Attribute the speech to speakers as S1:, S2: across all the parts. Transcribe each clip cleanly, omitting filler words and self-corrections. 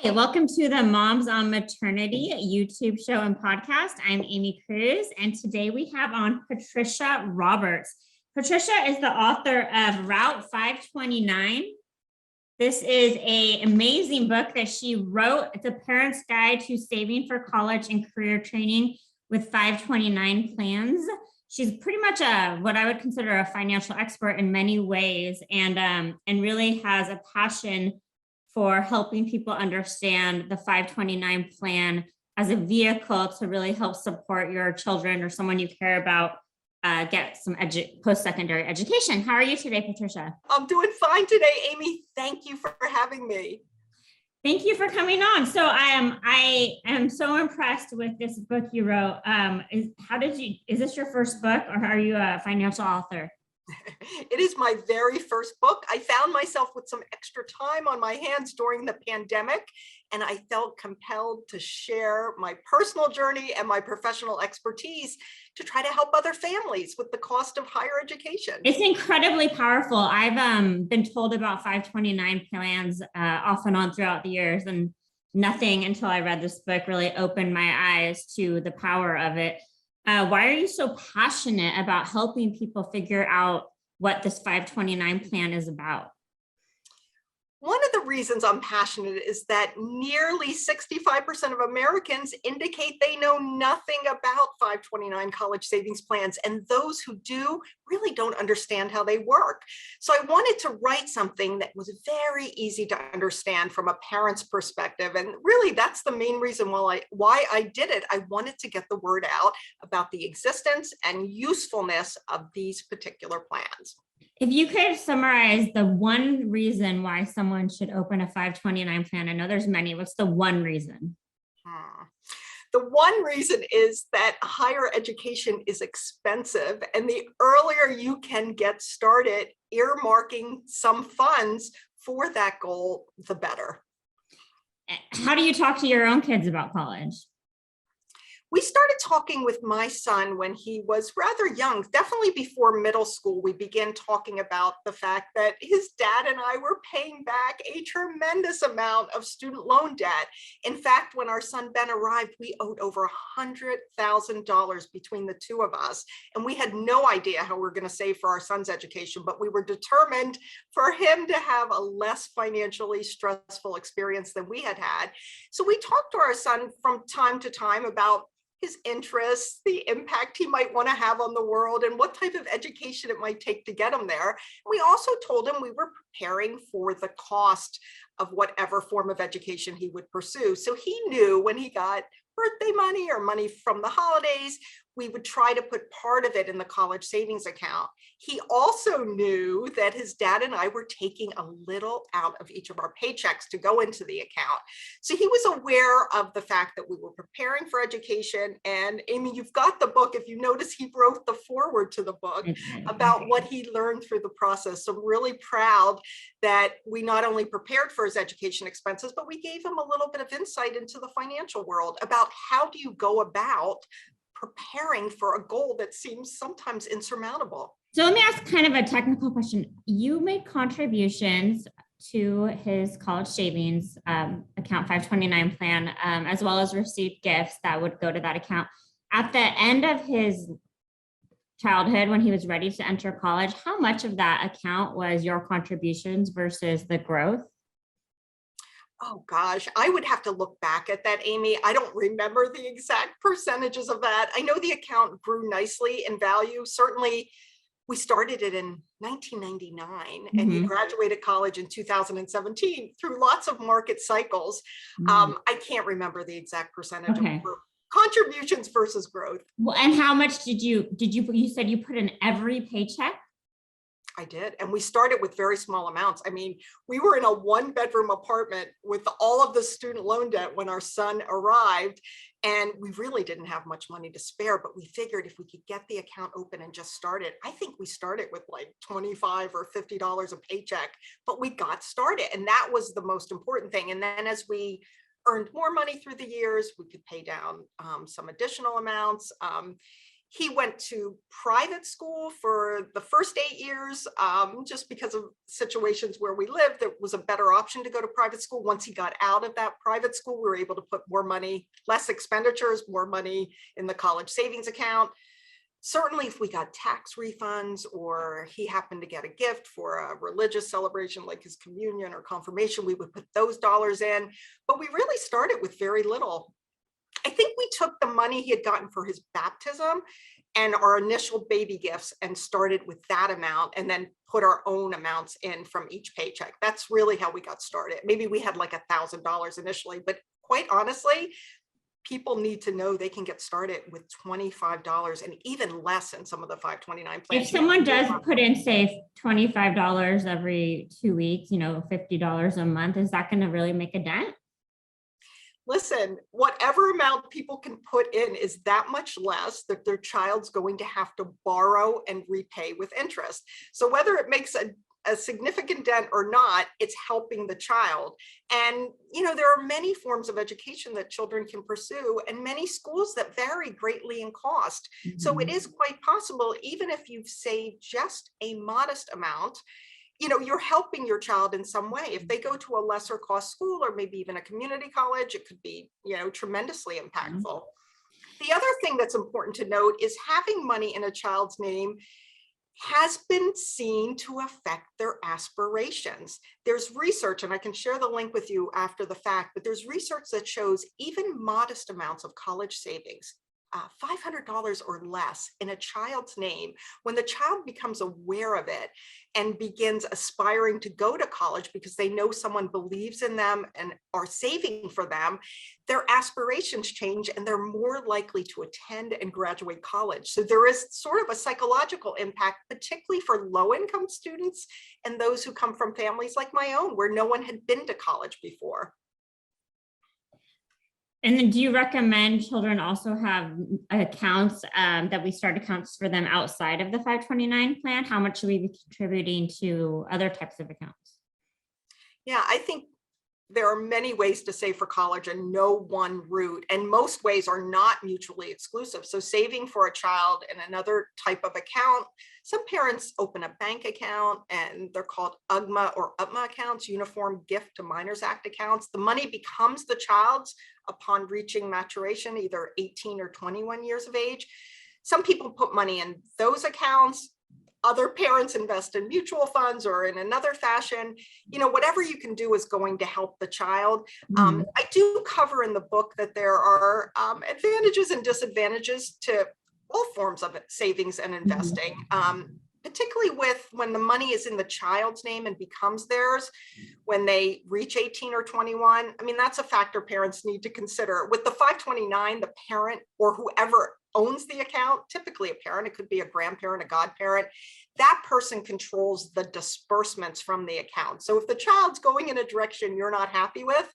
S1: Hi, welcome to the Moms on Maternity YouTube show and podcast. I'm Aimee Cruz, and today we have on Patricia Roberts. Patricia is the author of Route 529. This is an amazing book that she wrote. It's a parent's guide to saving for college and career training with 529 plans. She's pretty much what I would consider a financial expert in many ways, and really has a passion for helping people understand the 529 plan as a vehicle to really help support your children or someone you care about get some post-secondary education. How are you today, Patricia?
S2: I'm doing fine today, Aimee. Thank you for having me.
S1: Thank you for coming on. So I am so impressed with this book you wrote. Is this your first book, or are you a financial author?
S2: It is my very first book. I found myself with some extra time on my hands during the pandemic, and I felt compelled to share my personal journey and my professional expertise to try to help other families with the cost of higher education.
S1: It's incredibly powerful. I've been told about 529 plans off and on throughout the years, and nothing until I read this book really opened my eyes to the power of it. Why are you so passionate about helping people figure out what this 529 plan is about?
S2: One of the reasons I'm passionate is that nearly 65% of Americans indicate they know nothing about 529 college savings plans, and those who do really don't understand how they work. So I wanted to write something that was very easy to understand from a parent's perspective, and really that's the main reason why I did it. I wanted to get the word out about the existence and usefulness of these particular plans.
S1: If you could summarize the one reason why someone should open a 529 plan, I know there's many, what's the one reason?
S2: The one reason is that higher education is expensive, and the earlier you can get started earmarking some funds for that goal, the better.
S1: How do you talk to your own kids about college?
S2: We started talking with my son when he was rather young, definitely before middle school. We began talking about the fact that his dad and I were paying back a tremendous amount of student loan debt. In fact, when our son Ben arrived, we owed over $100,000 between the two of us. And we had no idea how we were going to save for our son's education, but we were determined for him to have a less financially stressful experience than we had had. So we talked to our son from time to time about his interests, the impact he might want to have on the world, and what type of education it might take to get him there. We also told him we were preparing for the cost of whatever form of education he would pursue. So he knew when he got birthday money or money from the holidays, we would try to put part of it in the college savings account. He also knew that his dad and I were taking a little out of each of our paychecks to go into the account. So he was aware of the fact that we were preparing for education. And Aimee, you've got the book. If you notice, he wrote the foreword to the book about what he learned through the process. So I'm really proud that we not only prepared for his education expenses, but we gave him a little bit of insight into the financial world about how do you go about preparing for a goal that seems sometimes insurmountable.
S1: So let me ask kind of a technical question. You made contributions to his college savings account 529 plan, as well as received gifts that would go to that account. At the end of his childhood, when he was ready to enter college, how much of that account was your contributions versus the growth?
S2: Oh gosh, I would have to look back at that, Aimee. I don't remember the exact percentages of that. I know the account grew nicely in value. Certainly, we started it in 1999 and he graduated college in 2017 through lots of market cycles. I can't remember the exact percentage of contributions versus growth.
S1: Well, and how much you said you put in every paycheck?
S2: I did. And we started with very small amounts. I mean, we were in a one-bedroom apartment with all of the student loan debt when our son arrived, and we really didn't have much money to spare, but we figured if we could get the account open and just start it, I think we started with like $25 or $50 a paycheck, but we got started. And that was the most important thing. And then as we earned more money through the years, we could pay down some additional amounts. He went to private school for the first 8 years, just because of situations where we lived. There was a better option to go to private school. Once he got out of that private school, we were able to put more money, less expenditures, more money in the college savings account. Certainly, if we got tax refunds or he happened to get a gift for a religious celebration like his communion or confirmation, we would put those dollars in. But we really started with very little. I think we took the money he had gotten for his baptism and our initial baby gifts and started with that amount and then put our own amounts in from each paycheck. That's really how we got started. Maybe we had like $1,000 initially, but quite honestly, people need to know they can get started with $25 and even less in some of the 529 plans.
S1: If someone does put in, say, $25 every 2 weeks, $50 a month, is that going to really make a dent?
S2: Listen, whatever amount people can put in is that much less that their child's going to have to borrow and repay with interest. So whether it makes a significant dent or not, it's helping the child. And, there are many forms of education that children can pursue and many schools that vary greatly in cost. So it is quite possible, even if you've saved just a modest amount, you're helping your child in some way. If they go to a lesser cost school or maybe even a community college, it could be, tremendously impactful. The other thing that's important to note is having money in a child's name has been seen to affect their aspirations. There's research, and I can share the link with you after the fact, but there's research that shows even modest amounts of college savings, $500 or less in a child's name, when the child becomes aware of it and begins aspiring to go to college because they know someone believes in them and are saving for them, their aspirations change and they're more likely to attend and graduate college. So there is sort of a psychological impact, particularly for low-income students and those who come from families like my own, where no one had been to college before.
S1: And then do you recommend children also have accounts, that we start accounts for them outside of the 529 plan? How much should we be contributing to other types of accounts?
S2: Yeah, I think there are many ways to save for college and no one route, and most ways are not mutually exclusive. So saving for a child in another type of account, some parents open a bank account and they're called UGMA or UPMA accounts, Uniform Gift to Minors Act accounts. The money becomes the child's upon reaching maturation, either 18 or 21 years of age. Some people put money in those accounts. Other parents invest in mutual funds or in another fashion. Whatever you can do is going to help the child. I do cover in the book that there are advantages and disadvantages to all forms of savings and investing, particularly with when the money is in the child's name and becomes theirs when they reach 18 or 21. I mean, that's a factor parents need to consider. With the 529, the parent or whoever owns the account, typically a parent, it could be a grandparent, a godparent, that person controls the disbursements from the account. So if the child's going in a direction you're not happy with,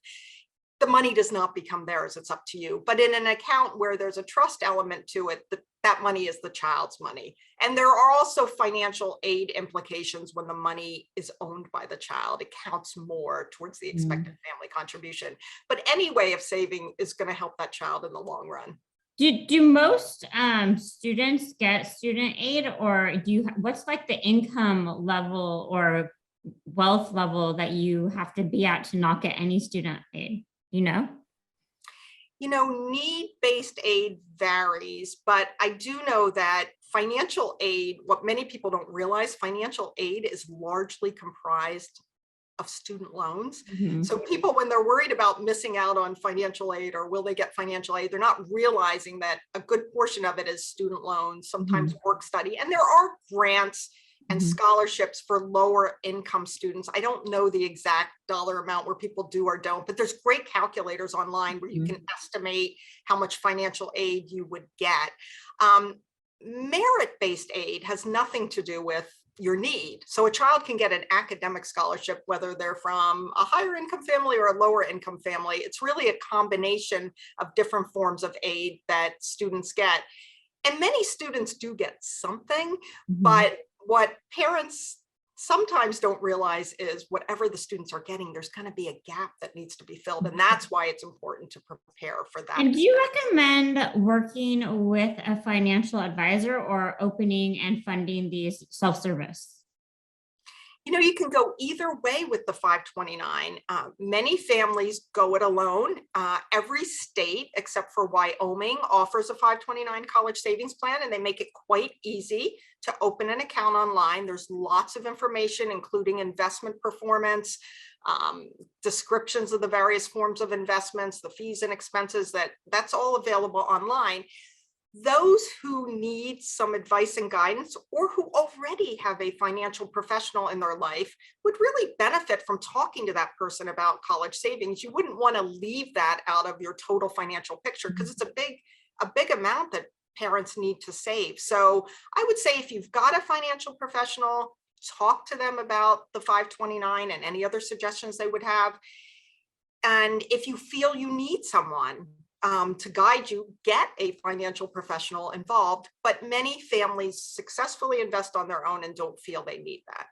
S2: the money does not become theirs, it's up to you. But in an account where there's a trust element to it, that money is the child's money. And there are also financial aid implications when the money is owned by the child. It counts more towards the expected family contribution. But any way of saving is going to help that child in the long run.
S1: Do most students get student aid, or what's like the income level or wealth level that you have to be at to not get any student aid?
S2: Need-based aid varies, but I do know that financial aid, what many people don't realize, financial aid is largely comprised of student loans. So people, when they're worried about missing out on financial aid or will they get financial aid, they're not realizing that a good portion of it is student loans, sometimes work study, and there are grants and scholarships for lower income students. I don't know the exact dollar amount where people do or don't, but there's great calculators online where you can estimate how much financial aid you would get. Merit-based aid has nothing to do with your need. So a child can get an academic scholarship, whether they're from a higher income family or a lower income family. It's really a combination of different forms of aid that students get. And many students do get something, but what parents sometimes don't realize is whatever the students are getting, there's going to be a gap that needs to be filled. And that's why it's important to prepare for that.
S1: And do you recommend working with a financial advisor or opening and funding these self-service?
S2: You know, you can go either way with the 529. Many families go it alone. Every state, except for Wyoming, offers a 529 college savings plan, and they make it quite easy to open an account online. There's lots of information, including investment performance, descriptions of the various forms of investments, the fees and expenses, that's all available online. Those who need some advice and guidance, or who already have a financial professional in their life, would really benefit from talking to that person about college savings. You wouldn't want to leave that out of your total financial picture, because it's a big amount that parents need to save. So I would say if you've got a financial professional, talk to them about the 529 and any other suggestions they would have. And if you feel you need someone to guide you, get a financial professional involved. But many families successfully invest on their own and don't feel they need that.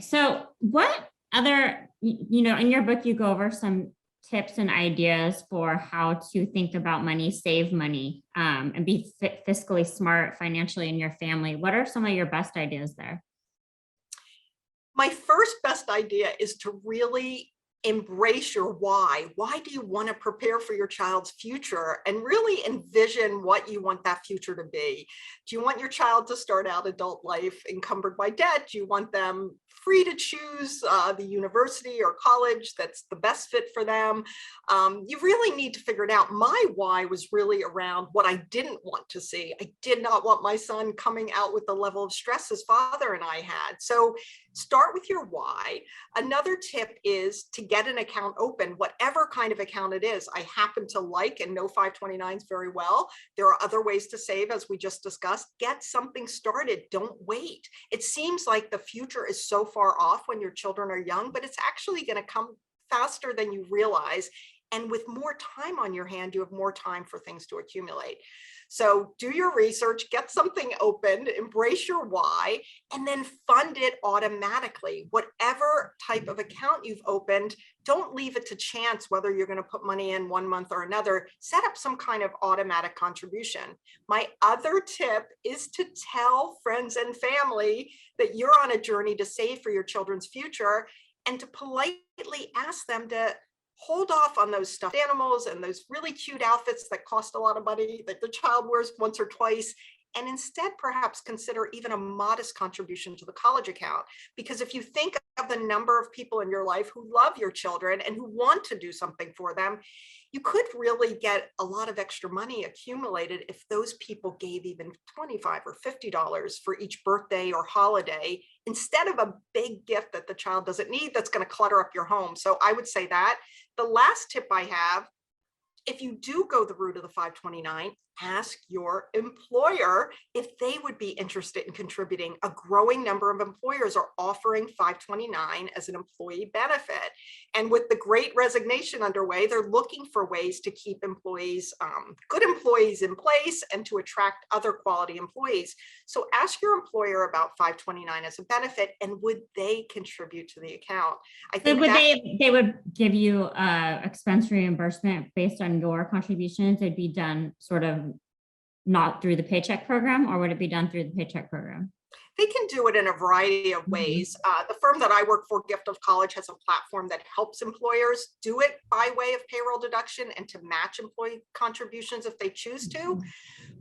S1: So what other, in your book, you go over some tips and ideas for how to think about money, save money, and be fiscally smart financially in your family. What are some of your best ideas there?
S2: My first best idea is to really embrace your why. Why do you want to prepare for your child's future, and really envision what you want that future to be? Do you want your child to start out adult life encumbered by debt? Do you want them free to choose the university or college that's the best fit for them? You really need to figure it out. My why was really around what I didn't want to see. I did not want my son coming out with the level of stress his father and I had. So start with your why. Another tip is to get an account open, whatever kind of account it is. I happen to like and know 529s very well. There are other ways to save, as we just discussed. Get something started. Don't wait. It seems like the future is so far off when your children are young, but it's actually going to come faster than you realize. And with more time on your hand, you have more time for things to accumulate. So do your research, get something opened, embrace your why, and then fund it automatically. Whatever type of account you've opened, don't leave it to chance whether you're going to put money in one month or another. Set up some kind of automatic contribution. My other tip is to tell friends and family that you're on a journey to save for your children's future, and to politely ask them to hold off on those stuffed animals and those really cute outfits that cost a lot of money that the child wears once or twice, and instead perhaps consider even a modest contribution to the college account. Because if you think of the number of people in your life who love your children and who want to do something for them, you could really get a lot of extra money accumulated if those people gave even $25 or $50 for each birthday or holiday, instead of a big gift that the child doesn't need that's going to clutter up your home. So I would say that. The last tip I have, if you do go the route of the 529, ask your employer if they would be interested in contributing. A growing number of employers are offering 529 as an employee benefit. And with the Great Resignation underway, they're looking for ways to keep employees, good employees in place, and to attract other quality employees. So ask your employer about 529 as a benefit, and would they contribute to the account? I think
S1: they would give you expense reimbursement based on your contributions. It'd be done sort of not through the paycheck program, or would it be done through the paycheck program?
S2: They can do it in a variety of ways. The firm that I work for, Gift of College, has a platform that helps employers do it by way of payroll deduction and to match employee contributions if they choose to.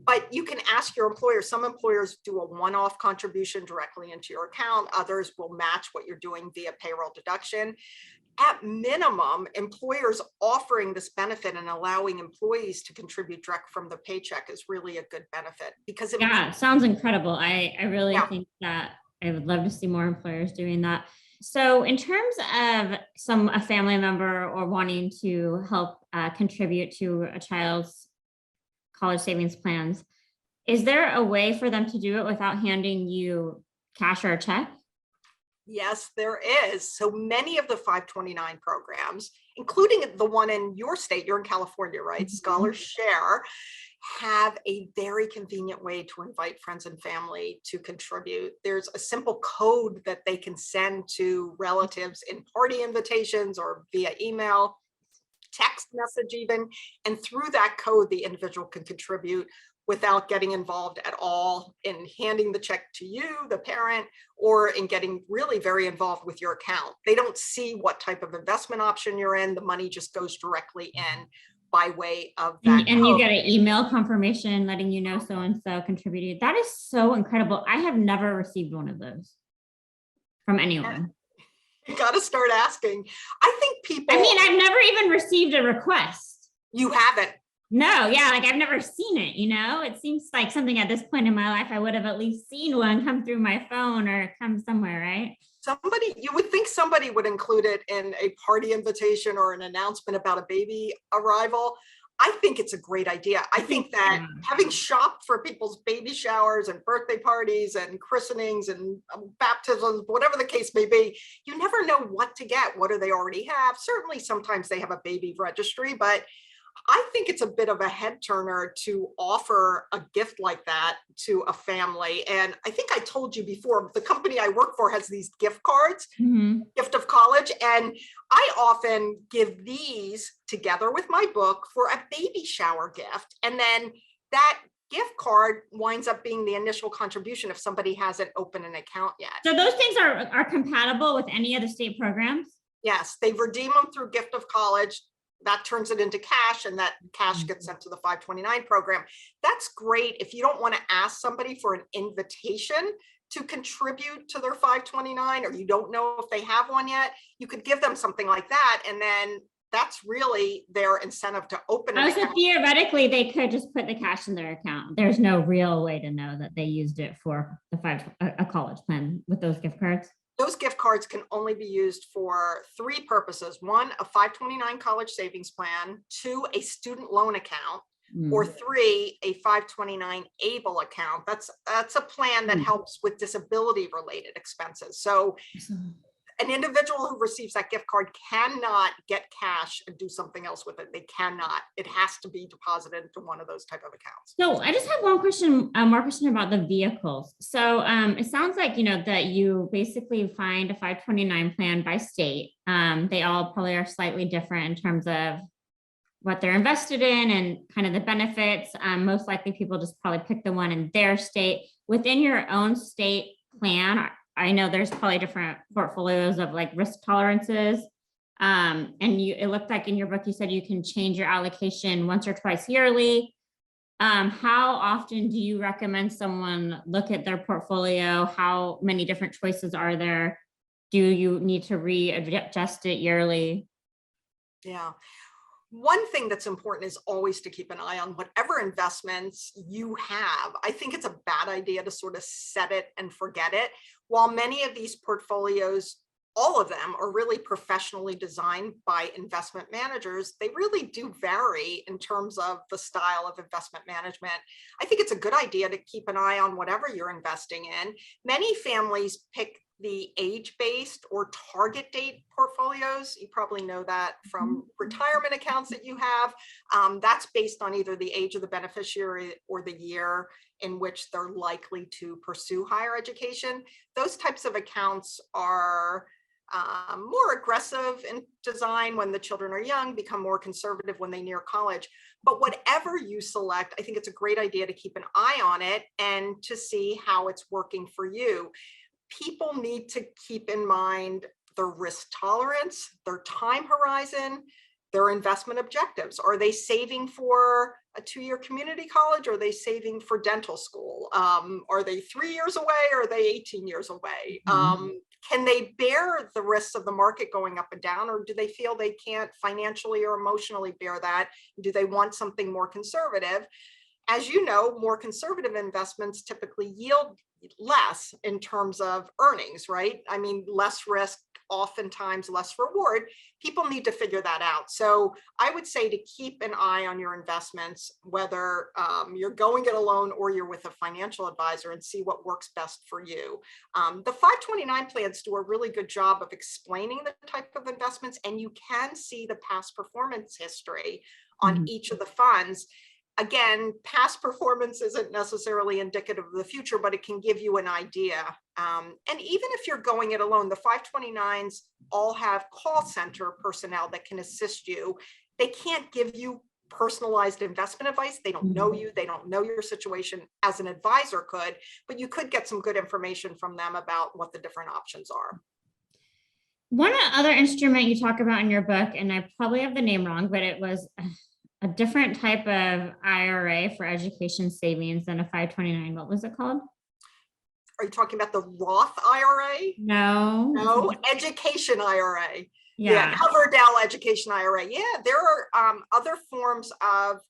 S2: But you can ask your employer. Some employers do a one-off contribution directly into your account. Others will match what you're doing via payroll deduction. At minimum, employers offering this benefit and allowing employees to contribute direct from the paycheck is really a good benefit, because it
S1: sounds incredible. I really think that I would love to see more employers doing that. So in terms of a family member or wanting to help contribute to a child's college savings plans, is there a way for them to do it without handing you cash or a check?
S2: Yes, there is. So many of the 529 programs, including the one in your state, you're in California, right? Scholars Share, have a very convenient way to invite friends and family to contribute. There's a simple code that they can send to relatives in party invitations or via email, text message even, and through that code, the individual can contribute without getting involved at all in handing the check to you, the parent, or in getting really very involved with your account. They don't see what type of investment option you're in. The money just goes directly in by way of that
S1: And you
S2: code.
S1: get an email confirmation letting you know so-and-so contributed. That is so incredible. I have never received one of those from anyone.
S2: You got to start asking. I think people.
S1: I mean, I've never even received a request.
S2: You haven't.
S1: No, yeah, like I've never seen it, you know? It seems like something at this point in my life, I would have at least seen one come through my phone or come somewhere, right?
S2: You would think somebody would include it in a party invitation or an announcement about a baby arrival. I think it's a great idea. I think that having shopped for people's baby showers and birthday parties and christenings and baptisms, whatever the case may be, you never know what to get. What do they already have? Certainly, sometimes they have a baby registry, but I think it's a bit of a head turner to offer a gift like that to a family. And I think I told you before, the company I work for has these gift cards, gift of college. And I often give these together with my book for a baby shower gift. And then that gift card winds up being the initial contribution if somebody hasn't opened an account yet.
S1: So those things are compatible with any of the state programs?
S2: Yes, they redeem them through gift of college. That turns it into cash, and that cash gets sent to the 529 program. That's great if you don't want to ask somebody for an invitation to contribute to their 529, or you don't know if they have one yet. You could give them something like that, and then that's really their incentive to open an account.
S1: So theoretically, they could just put the cash in their account. There's no real way to know that they used it for a college plan with those gift cards.
S2: Those gift cards can only be used for three purposes. One, a 529 college savings plan. Two, a student loan account. Or three, a 529 ABLE account. That's a plan that helps with disability related expenses. So an individual who receives that gift card cannot get cash and do something else with it. They cannot. It has to be deposited into one of those type of accounts.
S1: So I just have one question, more question about the vehicles. So it sounds like, that you basically find a 529 plan by state. They all probably are slightly different in terms of what they're invested in and kind of the benefits. Most likely people just probably pick the one in their state. Within your own state plan, I know there's probably different portfolios of like risk tolerances. And it looked like in your book, you said you can change your allocation once or twice yearly. How often do you recommend someone look at their portfolio? How many different choices are there? Do you need to readjust it yearly?
S2: Yeah. One thing that's important is always to keep an eye on whatever investments you have. I think it's a bad idea to sort of set it and forget it. While many of these portfolios, all of them are really professionally designed by investment managers, they really do vary in terms of the style of investment management. I think it's a good idea to keep an eye on whatever you're investing in. Many families pick the age-based or target date portfolios. You probably know that from retirement accounts that you have. That's based on either the age of the beneficiary or the year in which they're likely to pursue higher education. Those types of accounts are more aggressive in design when the children are young, become more conservative when they near college. But whatever you select, I think it's a great idea to keep an eye on it and to see how it's working for you. People need to keep in mind their risk tolerance, their time horizon, their investment objectives. Are they saving for a 2-year community college? Or are they saving for dental school? Are they 3 years away? Or are they 18 years away? Can they bear the risks of the market going up and down? Or do they feel they can't financially or emotionally bear that? Do they want something more conservative? As you know, more conservative investments typically yield less in terms of earnings, right? I mean, less risk, oftentimes less reward, people need to figure that out. So I would say to keep an eye on your investments, whether you're going it alone or you're with a financial advisor, and see what works best for you. The 529 plans do a really good job of explaining the type of investments, and you can see the past performance history on each of the funds. Again, past performance isn't necessarily indicative of the future, but it can give you an idea. And even if you're going it alone, the 529s all have call center personnel that can assist you. They can't give you personalized investment advice. They don't know you. They don't know your situation as an advisor could, but you could get some good information from them about what the different options are.
S1: One other instrument you talk about in your book, and I probably have the name wrong, but it was a different type of IRA for education savings than a 529. What was it called?
S2: Are you talking about the Roth IRA?
S1: No,
S2: education IRA.
S1: Yeah.
S2: Coverdell education IRA. Yeah, there are other forms of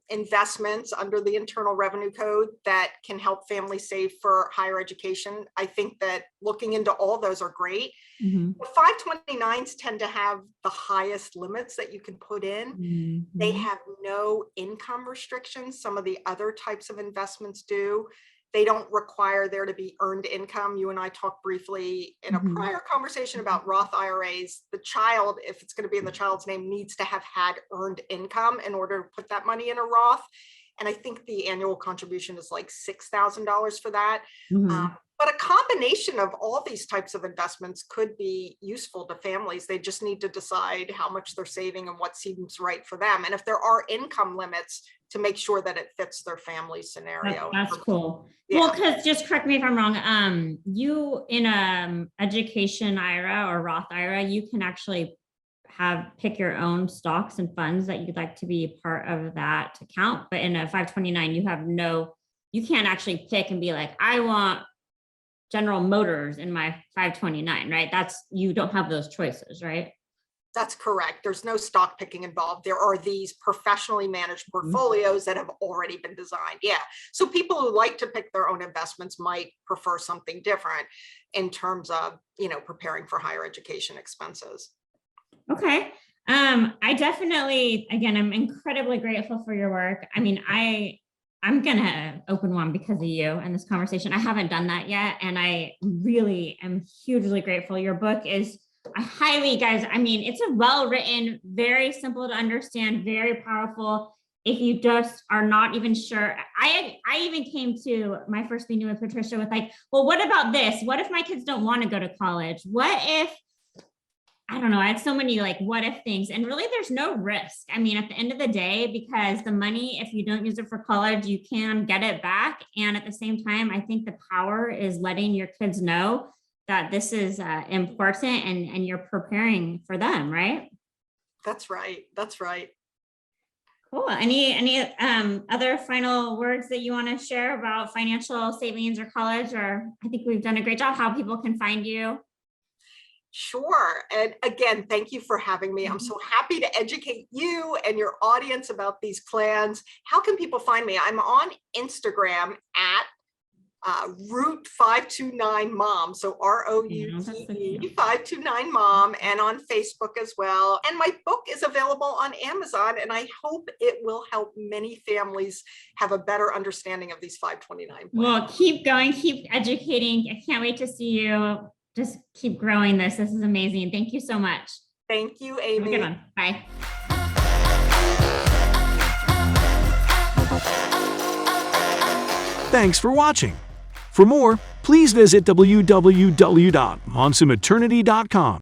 S2: investments under the Internal Revenue Code that can help families save for higher education. I think that looking into all those are great. The 529s tend to have the highest limits that you can put in. They have no income restrictions. Some of the other types of investments do. They don't require there to be earned income. You and I talked briefly in a prior conversation about Roth IRAs. The child, if it's going to be in the child's name, needs to have had earned income in order to put that money in a Roth. And I think the annual contribution is like $6,000 for that. But a combination of all these types of investments could be useful to families. They just need to decide how much they're saving and what seems right for them. And if there are income limits, to make sure that it fits their family scenario.
S1: That's cool.
S2: Yeah.
S1: Well, because just correct me if I'm wrong. You in education IRA or Roth IRA, you can actually pick your own stocks and funds that you'd like to be part of that account. But in a 529, you can't actually pick and be like, I want General Motors in my 529, right? You don't have those choices, right?
S2: That's correct. There's no stock picking involved. There are these professionally managed portfolios that have already been designed. Yeah. So people who like to pick their own investments might prefer something different in terms of, preparing for higher education expenses.
S1: Okay. I definitely, again, I'm incredibly grateful for your work. I mean, I'm going to open one because of you and this conversation. I haven't done that yet. And I really am hugely grateful. Your book is it's a well-written, very simple to understand, very powerful. If you just are not even sure, I even came to my first meeting with Patricia with like, well, what about this? What if my kids don't want to go to college? What if, I don't know, I had so many like what if things, and really there's no risk. I mean, at the end of the day, because the money, if you don't use it for college, you can get it back. And at the same time, I think the power is letting your kids know that this is important and you're preparing for them, right?
S2: That's right. That's right.
S1: Cool. Any other final words that you want to share about financial savings or college? Or I think we've done a great job. How people can find you?
S2: Sure. And again, thank you for having me. I'm so happy to educate you and your audience about these plans. How can people find me? I'm on Instagram at Route 529 Mom. So ROUTE 529 Mom, and on Facebook as well. And my book is available on Amazon, and I hope it will help many families have a better understanding of these 529 plans.
S1: Well, keep going, keep educating. I can't wait to see you. Just keep growing this. This is amazing. Thank you so much.
S2: Thank you, Aimee.
S1: Have a good one. Bye.
S3: Thanks for watching. For more, please visit www.monsumaternity.com.